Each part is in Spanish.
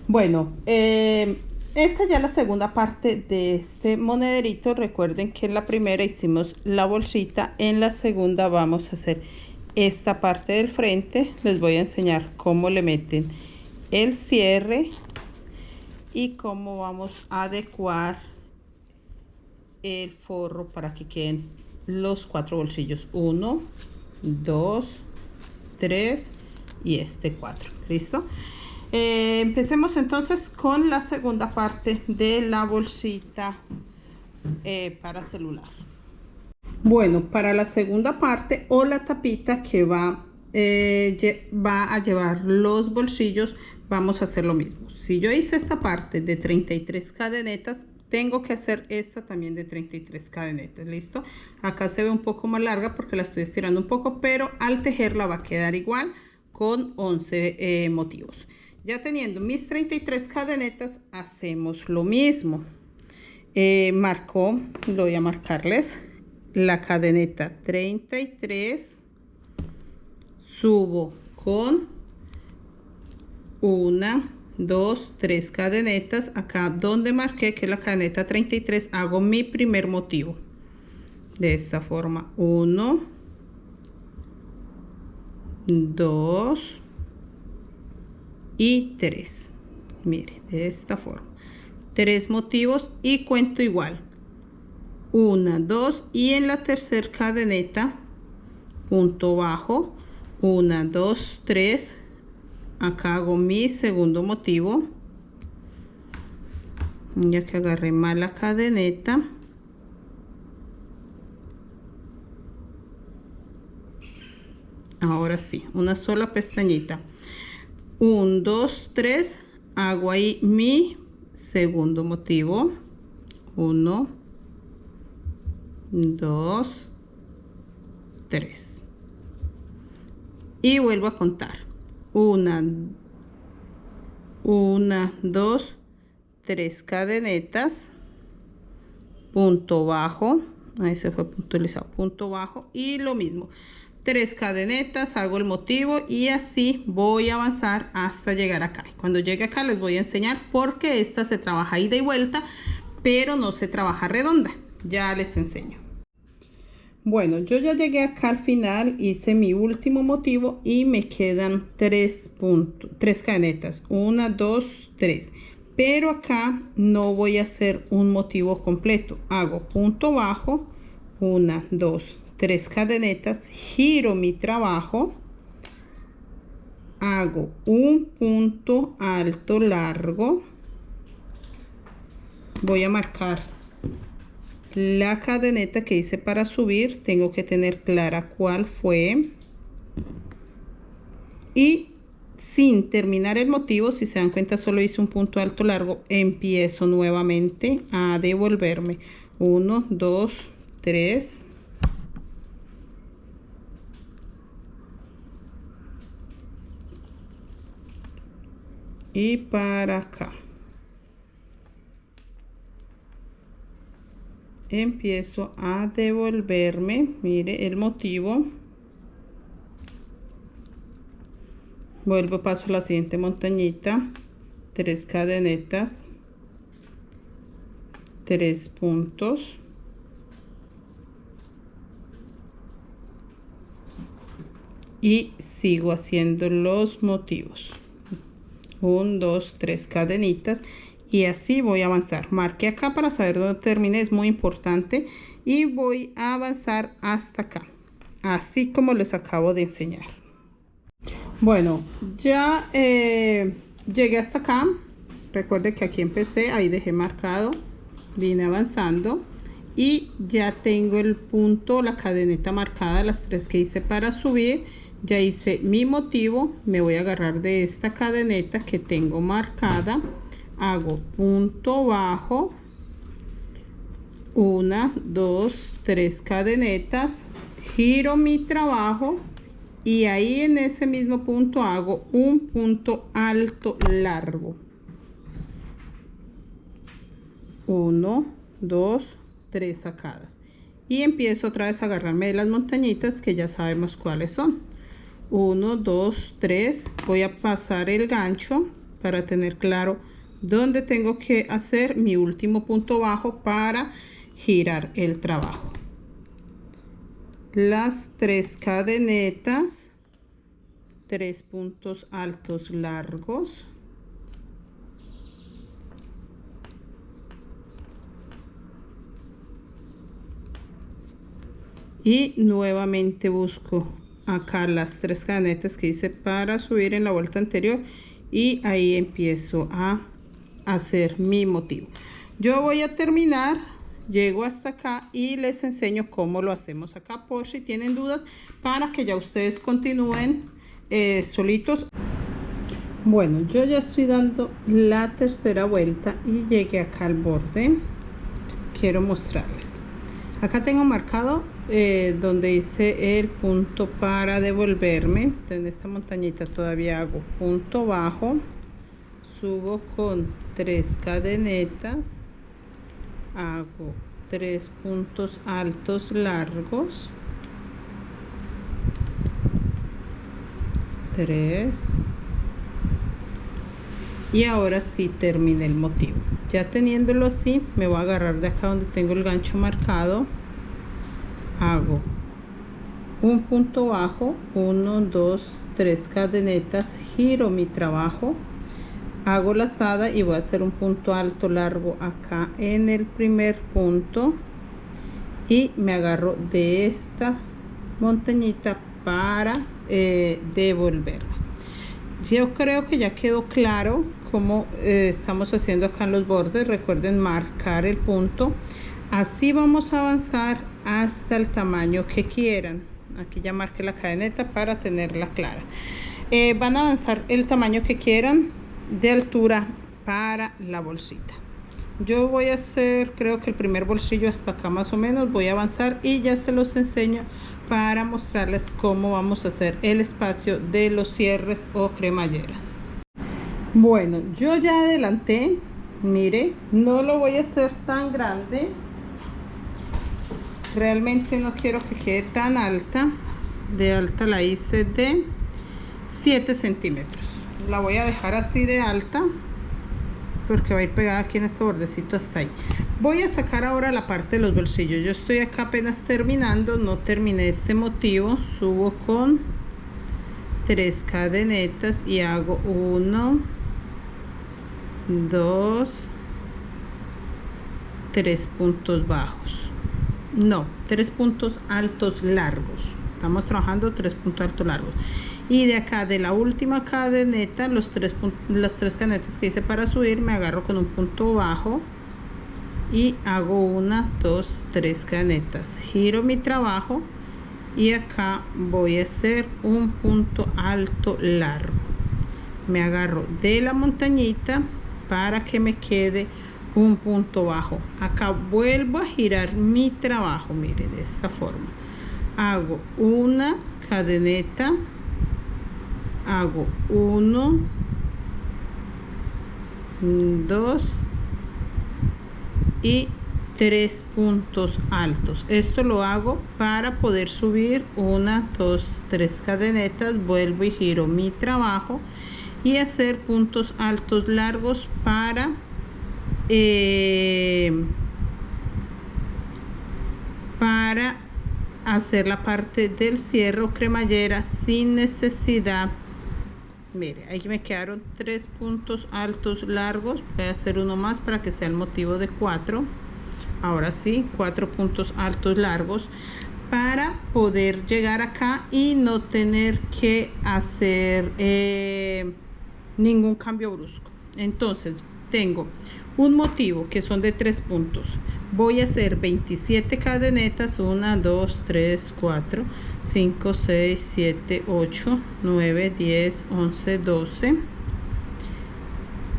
Bueno, esta ya es la segunda parte de este monederito. Recuerden que en la primera hicimos la bolsita, en la segunda vamos a hacer esta parte del frente. Les voy a enseñar cómo le meten el cierre y cómo vamos a adecuar el forro para que queden los 4 bolsillos. 1, 2, 3 y este 4. ¿Listo? Empecemos entonces con la segunda parte de la bolsita para celular. Bueno, para la segunda parte o la tapita que va a llevar los bolsillos, vamos a hacer lo mismo. Si yo hice esta parte de 33 cadenetas, tengo que hacer esta también de 33 cadenetas. ¿Listo? Acá se ve un poco más larga porque la estoy estirando un poco, pero al tejerla va a quedar igual con 11 motivos. Ya teniendo mis 33 cadenetas, hacemos lo mismo. Lo voy a marcarles la cadeneta 33, subo con 1, 2, 3 cadenetas. Acá donde marqué que es la cadeneta 33, hago mi primer motivo de esta forma. 1, 2 y 3. Mire, de esta forma 3 motivos y cuento igual. 1, 2 y en la tercera cadeneta punto bajo. 1, 2, 3. Acá hago mi segundo motivo, ya que agarré mal la cadeneta. Ahora sí, una sola pestañita. 1, 2, 3. Hago ahí mi segundo motivo. 1, 2, 3 y vuelvo a contar. 1, 2, 3 cadenetas, punto bajo, ahí se fue puntualizado, punto bajo, y lo mismo, 3 cadenetas, hago el motivo y así voy a avanzar hasta llegar acá. Cuando llegue acá les voy a enseñar porque esta se trabaja ida y vuelta, pero no se trabaja redonda. Ya les enseño. Bueno, yo ya llegué acá al final, hice mi último motivo y me quedan 3 cadenetas, 1, 2, 3. Pero acá no voy a hacer un motivo completo, hago punto bajo, 1, 2, 3 cadenetas, giro mi trabajo, hago un punto alto largo, voy a marcar la cadeneta que hice para subir, tengo que tener clara cuál fue, y sin terminar el motivo, si se dan cuenta solo hice un punto alto largo, empiezo nuevamente a devolverme. 1, 2, 3 y para acá empiezo a devolverme. Mire el motivo, vuelvo, paso a la siguiente montañita, 3 cadenetas, 3 puntos y sigo haciendo los motivos. 1, 2, 3 cadenitas y así voy a avanzar. Marque acá para saber dónde terminé, es muy importante, y voy a avanzar hasta acá, así como les acabo de enseñar. Bueno, ya llegué hasta acá. Recuerde que aquí empecé, ahí dejé marcado, vine avanzando y ya tengo el punto, la cadeneta marcada, las 3 que hice para subir. Ya hice mi motivo, me voy a agarrar de esta cadeneta que tengo marcada, hago punto bajo, 1, 2, 3 cadenetas, giro mi trabajo y ahí en ese mismo punto hago un punto alto largo. 1, 2, 3 sacadas y empiezo otra vez a agarrarme de las montañitas que ya sabemos cuáles son. 1, 2, 3, voy a pasar el gancho para tener claro dónde tengo que hacer mi último punto bajo para girar el trabajo. Las 3 cadenetas, 3 puntos altos largos, y nuevamente busco acá las 3 cadenetas que hice para subir en la vuelta anterior y ahí empiezo a hacer mi motivo. Yo voy a terminar, llego hasta acá y les enseño cómo lo hacemos acá por si tienen dudas, para que ya ustedes continúen solitos. Bueno, yo ya estoy dando la tercera vuelta y llegué acá al borde. Quiero mostrarles. Acá tengo marcado donde hice el punto para devolverme. En esta montañita todavía hago punto bajo, subo con 3 cadenetas, hago 3 puntos altos largos, 3, y ahora sí terminé el motivo. Ya teniéndolo así, me voy a agarrar de acá donde tengo el gancho marcado, hago un punto bajo, 1, 2, 3 cadenetas, giro mi trabajo, hago lazada y voy a hacer un punto alto largo acá en el primer punto y me agarro de esta montañita para devolverme. Yo creo que ya quedó claro cómo estamos haciendo acá en los bordes. Recuerden marcar el punto, así vamos a avanzar hasta el tamaño que quieran. Aquí ya marqué la cadeneta para tenerla clara. Van a avanzar el tamaño que quieran de altura para la bolsita. Yo voy a hacer, creo que el primer bolsillo hasta acá más o menos, voy a avanzar y ya se los enseño para mostrarles cómo vamos a hacer el espacio de los cierres o cremalleras. Bueno, yo ya adelanté, mire, no lo voy a hacer tan grande, realmente no quiero que quede tan alta. De alta la hice de 7 centímetros, la voy a dejar así de alta porque va a ir pegada aquí en este bordecito hasta ahí. Voy a sacar ahora la parte de los bolsillos. Yo estoy acá apenas terminando, no terminé este motivo. Subo con 3 cadenetas y hago 1, 2, 3 puntos bajos, no, 3 puntos altos largos. Estamos trabajando 3 puntos altos largos. Y de acá de la última cadeneta, las 3 cadenetas que hice para subir, me agarro con un punto bajo y hago 1, 2, 3 cadenetas, giro mi trabajo y acá voy a hacer un punto alto largo. Me agarro de la montañita para que me quede un punto bajo. Acá vuelvo a girar mi trabajo, miren, de esta forma. Hago una cadeneta, hago 1, 2 y 3 puntos altos. Esto lo hago para poder subir 1, 2, 3 cadenetas, vuelvo y giro mi trabajo y hacer puntos altos largos para hacer la parte del cierre o cremallera sin necesidad. Mire, ahí me quedaron 3 puntos altos largos. Voy a hacer uno más para que sea el motivo de 4. Ahora sí, 4 puntos altos largos para poder llegar acá y no tener que hacer ningún cambio brusco. Entonces tengo un motivo que son de 3 puntos. Voy a hacer 27 cadenetas, 1, 2, 3, 4, 5, 6, 7, 8, 9, 10, 11, 12,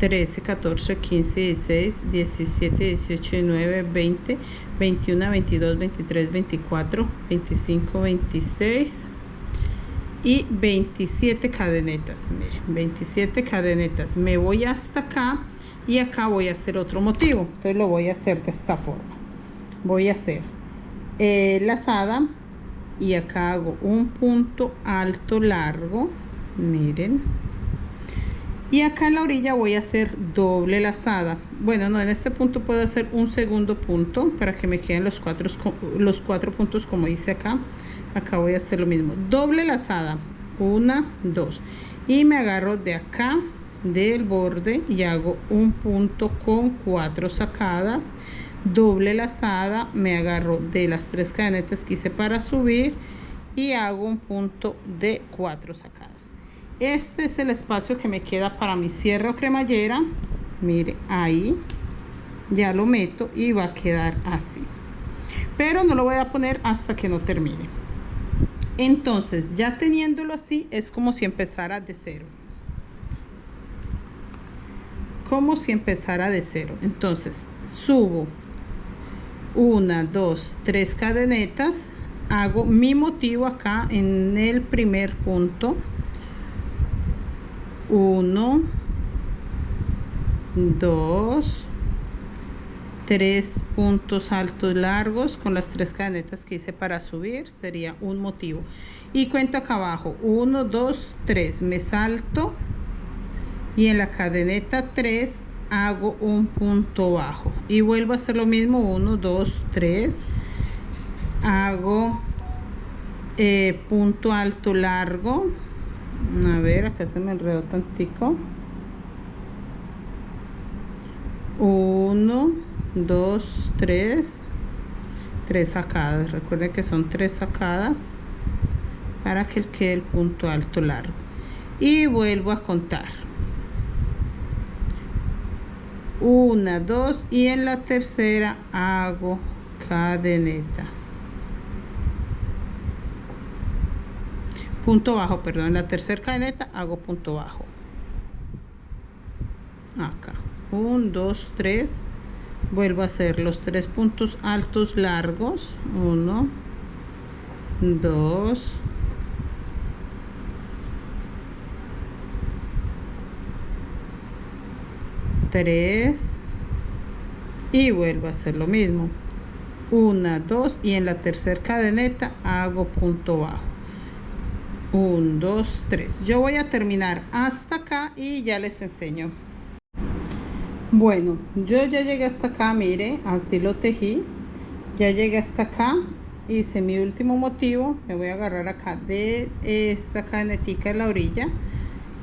13, 14, 15, 16, 17, 18, 19, 20, 21, 22, 23, 24, 25, 26 y 27 cadenetas. Miren, 27 cadenetas. Me voy hasta acá y acá voy a hacer otro motivo. Entonces lo voy a hacer de esta forma. Voy a hacer lazada y acá hago un punto alto largo, miren, Y acá en la orilla voy a hacer doble lazada. Bueno, no, en este punto puedo hacer un segundo punto para que me queden los cuatro puntos como hice acá. Acá voy a hacer lo mismo, doble lazada, 1, 2, y me agarro de acá del borde y hago un punto con 4 sacadas, doble lazada, me agarro de las 3 cadenetas que hice para subir y hago un punto de 4 sacadas. Este es el espacio que me queda para mi cierre o cremallera. Mire, ahí ya lo meto y va a quedar así, pero no lo voy a poner hasta que no termine. Entonces, ya teniéndolo así, es como si empezara de cero. Como si empezara de cero. Entonces, subo 1, 2, 3 cadenetas, hago mi motivo acá en el primer punto. 1, 2, 3 puntos altos largos con las 3 cadenetas que hice para subir, sería un motivo, y cuento acá abajo 1, 2, 3, me salto y en la cadeneta 3 hago un punto bajo y vuelvo a hacer lo mismo, 1, 2, 3, hago punto alto largo. A ver, acá se me enredó tantico. 1, 2, 3 sacadas. Recuerden que son 3 sacadas para que quede el punto alto largo, y vuelvo a contar 1, 2, y en la tercera hago cadeneta, punto bajo, perdón, en la tercera cadeneta hago punto bajo acá, 1, 2, 3, vuelvo a hacer los 3 puntos altos largos, 1, 2, 3, y vuelvo a hacer lo mismo, 1, 2, y en la tercera cadeneta hago punto bajo, 1, 2, 3. Yo voy a terminar hasta acá y ya les enseño. Bueno, yo ya llegué hasta acá, mire, así lo tejí, ya llegué hasta acá, hice mi último motivo, me voy a agarrar acá de esta cadenetica en la orilla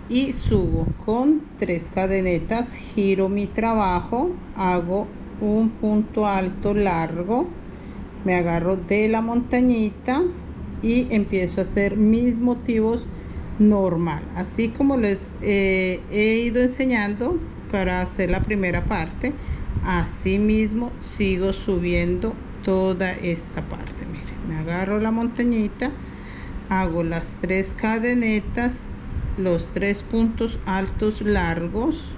y subo con 3 cadenetas, giro mi trabajo, hago un punto alto largo, me agarro de la montañita y empiezo a hacer mis motivos normal, así como les he ido enseñando para hacer la primera parte. Así mismo sigo subiendo toda esta parte. Mire, me agarro la montañita, hago las 3 cadenetas, los 3 puntos altos largos,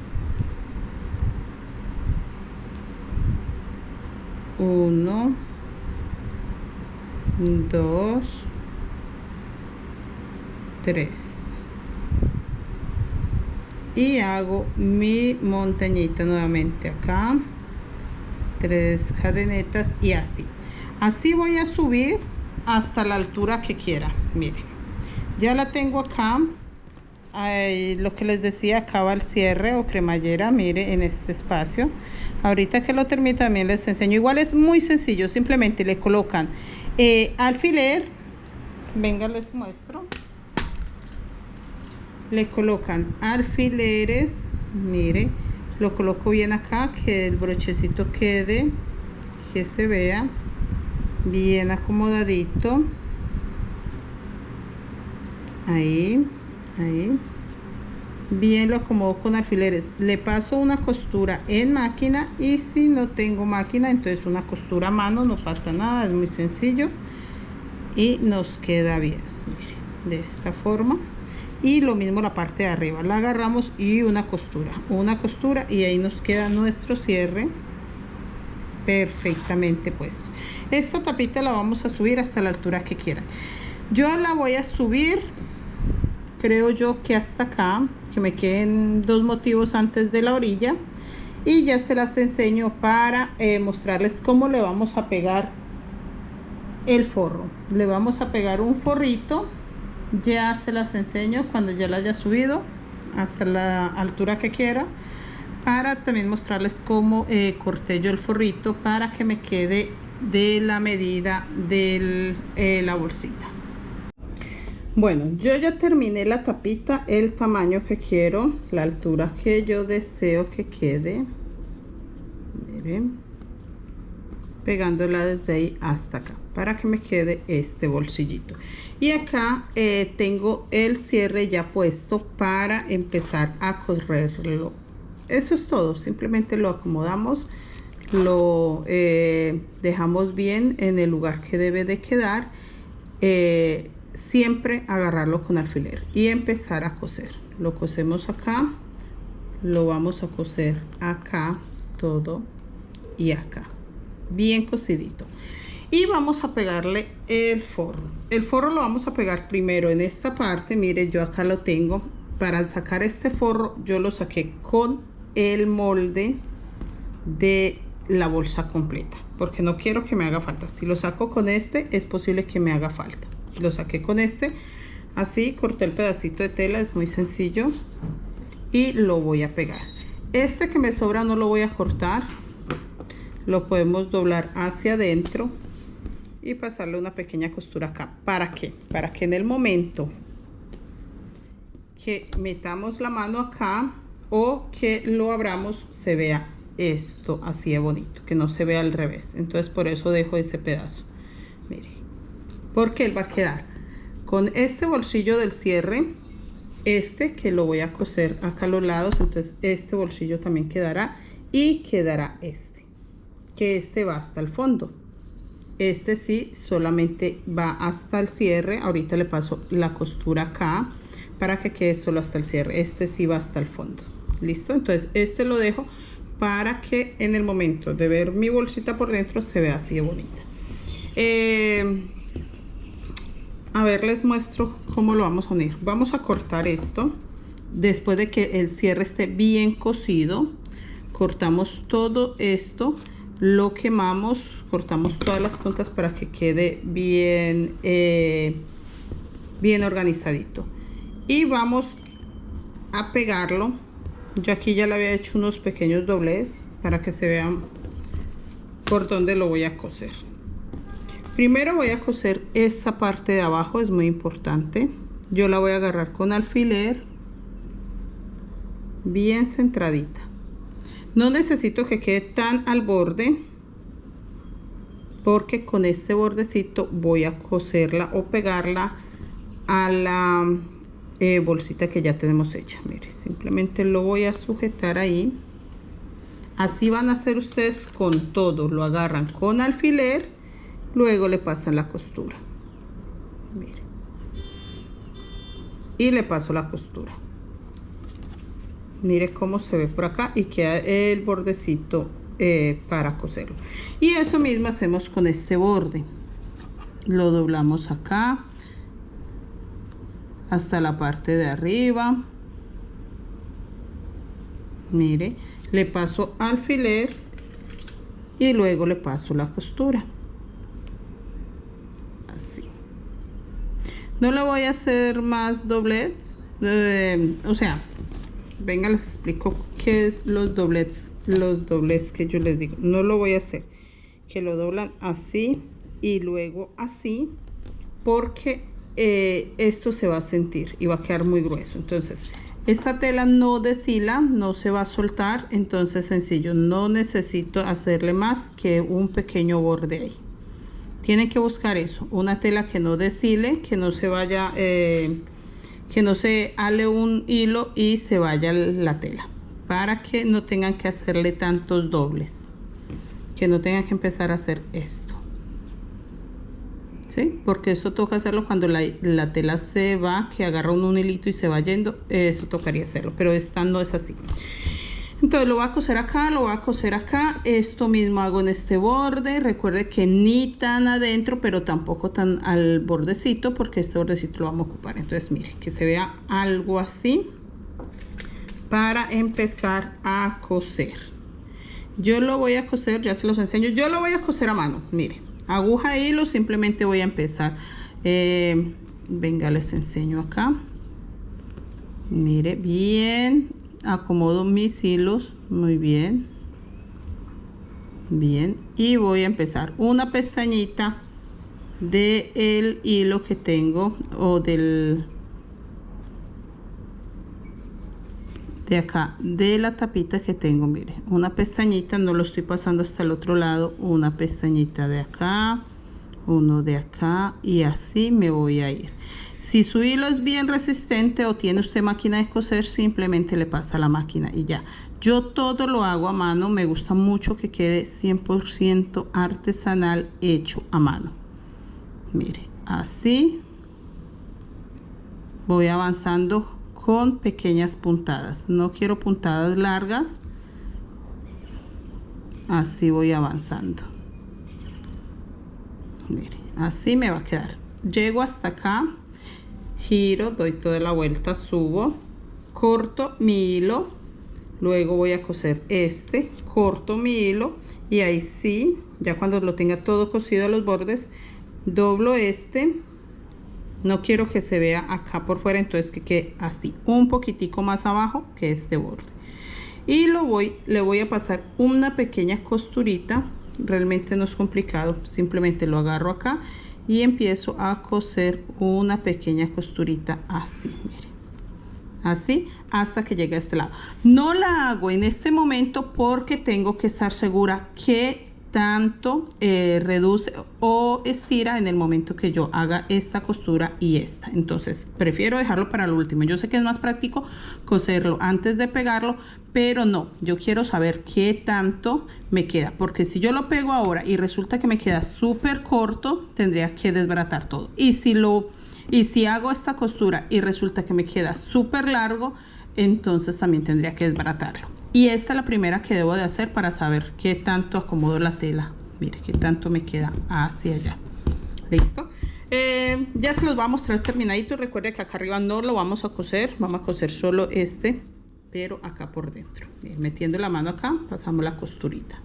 1, 2, 3, y hago mi montañita nuevamente acá, 3 cadenetas, y así voy a subir hasta la altura que quiera. Miren, ya la tengo acá. Lo que les decía, acá va el cierre o cremallera, mire, en este espacio. Ahorita que lo termine también les enseño. Igual es muy sencillo, simplemente le colocan alfiler, venga les muestro, le colocan alfileres, mire, lo coloco bien acá, que el brochecito quede, que se vea bien acomodadito, ahí, bien lo acomodo con alfileres, le paso una costura en máquina, y si no tengo máquina, entonces una costura a mano, no pasa nada, es muy sencillo y nos queda bien. Mire, de esta forma. Y lo mismo la parte de arriba, la agarramos y una costura, y ahí nos queda nuestro cierre perfectamente puesto. Esta tapita la vamos a subir hasta la altura que quieran. Yo la voy a subir, creo yo que hasta acá, que me queden 2 motivos antes de la orilla, y ya se las enseño para mostrarles cómo le vamos a pegar el forro. Le vamos a pegar un forrito, ya se las enseño cuando ya la haya subido hasta la altura que quiera, para también mostrarles cómo corté yo el forrito para que me quede de la medida de la bolsita. Bueno, yo ya terminé la tapita, el tamaño que quiero, la altura que yo deseo que quede. Miren, pegándola desde ahí hasta acá para que me quede este bolsillito. Y acá tengo el cierre ya puesto para empezar a correrlo. Eso es todo, simplemente lo acomodamos, lo dejamos bien en el lugar que debe de quedar. Siempre agarrarlo con alfiler y empezar a coser. Lo cosemos acá, lo vamos a coser acá todo y acá, bien cosidito. Y vamos a pegarle el forro. El forro lo vamos a pegar primero en esta parte. Mire, yo acá lo tengo. Para sacar este forro yo lo saqué con el molde de la bolsa completa, porque no quiero que me haga falta. Si lo saco con este, es posible que me haga falta. Lo saqué con este, así corté el pedacito de tela, es muy sencillo, y lo voy a pegar. Este que me sobra no lo voy a cortar, lo podemos doblar hacia adentro y pasarle una pequeña costura acá. ¿Para qué? Para que en el momento que metamos la mano acá o que lo abramos se vea esto así de bonito, que no se vea al revés. Entonces por eso dejo ese pedazo, mire, porque él va a quedar con este bolsillo del cierre, este que lo voy a coser acá a los lados. Entonces este bolsillo también quedará, y quedará este, que este va hasta el fondo. Este sí solamente va hasta el cierre. Ahorita le paso la costura acá para que quede solo hasta el cierre. Este sí va hasta el fondo. Listo, entonces este lo dejo para que en el momento de ver mi bolsita por dentro se vea así de bonita. A ver, les muestro cómo lo vamos a unir. Vamos a cortar esto. Después de que el cierre esté bien cosido, cortamos todo esto, lo quemamos, cortamos todas las puntas para que quede bien, bien organizadito. Y vamos a pegarlo. Yo aquí ya le había hecho unos pequeños dobleces para que se vean por dónde lo voy a coser. Primero voy a coser esta parte de abajo, es muy importante. Yo la voy a agarrar con alfiler bien centradita. No necesito que quede tan al borde, porque con este bordecito voy a coserla o pegarla a la bolsita que ya tenemos hecha. Mire, simplemente lo voy a sujetar ahí. Así van a hacer ustedes con todo. Lo agarran con alfiler, luego le pasan la costura. Mire, y le paso la costura. Mire cómo se ve por acá y queda el bordecito para coserlo. Y eso mismo hacemos con este borde. Lo doblamos acá hasta la parte de arriba. Mire, le paso alfiler y luego le paso la costura. Así. No le voy a hacer más dobletes. O sea, venga, les explico qué es los dobletes que yo les digo. No lo voy a hacer que lo doblan así y luego así, porque esto se va a sentir y va a quedar muy grueso. Entonces esta tela no deshila, no se va a soltar. Entonces sencillo, no necesito hacerle más que un pequeño borde ahí. Tienen que buscar eso, una tela que no deshile, que no se vaya, que no se ale un hilo y se vaya la tela, para que no tengan que hacerle tantos dobles, que no tengan que empezar a hacer esto, ¿sí? Porque eso toca hacerlo cuando la tela se va, que agarra un hilito y se va yendo. Eso tocaría hacerlo, pero esta no es así. Entonces lo voy a coser acá, lo voy a coser acá. Esto mismo hago en este borde. Recuerde que ni tan adentro, pero tampoco tan al bordecito, porque este bordecito lo vamos a ocupar. Entonces mire, que se vea algo así para empezar a coser. Yo lo voy a coser, ya se los enseño. Yo lo voy a coser a mano, mire, aguja, hilo. Simplemente voy a empezar. Venga, les enseño acá. Mire, bien, acomodo mis hilos, muy bien. Bien, y voy a empezar una pestañita del hilo que tengo, o de acá, de la tapita que tengo. Mire, una pestañita, no lo estoy pasando hasta el otro lado, una pestañita de acá, uno de acá, y así me voy a ir. Si su hilo es bien resistente o tiene usted máquina de coser, simplemente le pasa a la máquina y ya. Yo todo lo hago a mano, me gusta mucho que quede 100% artesanal, hecho a mano. Mire, así voy avanzando con pequeñas puntadas. No quiero puntadas largas. Así voy avanzando. Mire, así me va a quedar. Llego hasta acá, giro, doy toda la vuelta, subo, corto mi hilo, luego voy a coser este, corto mi hilo y ahí sí, ya cuando lo tenga todo cosido a los bordes, doblo este. No quiero que se vea acá por fuera, entonces que quede así, un poquitico más abajo que este borde. Y le voy a pasar una pequeña costurita. Realmente no es complicado, simplemente lo agarro acá y empiezo a coser una pequeña costurita así, mire, así hasta que llegue a este lado. No la hago en este momento porque tengo que estar segura que tanto reduce o estira en el momento que yo haga esta costura y esta. Entonces prefiero dejarlo para el último. Yo sé que es más práctico coserlo antes de pegarlo, pero no, yo quiero saber qué tanto me queda, porque si yo lo pego ahora y resulta que me queda súper corto, tendría que desbaratar todo. Y si hago esta costura y resulta que me queda súper largo, entonces también tendría que desbaratarlo. Y esta es la primera que debo de hacer para saber qué tanto acomodo la tela. Mire, qué tanto me queda hacia allá. ¿Listo? Ya se los voy a mostrar terminadito. Recuerde que acá arriba no lo vamos a coser. Vamos a coser solo este, pero acá por dentro. Bien, metiendo la mano acá, pasamos la costurita.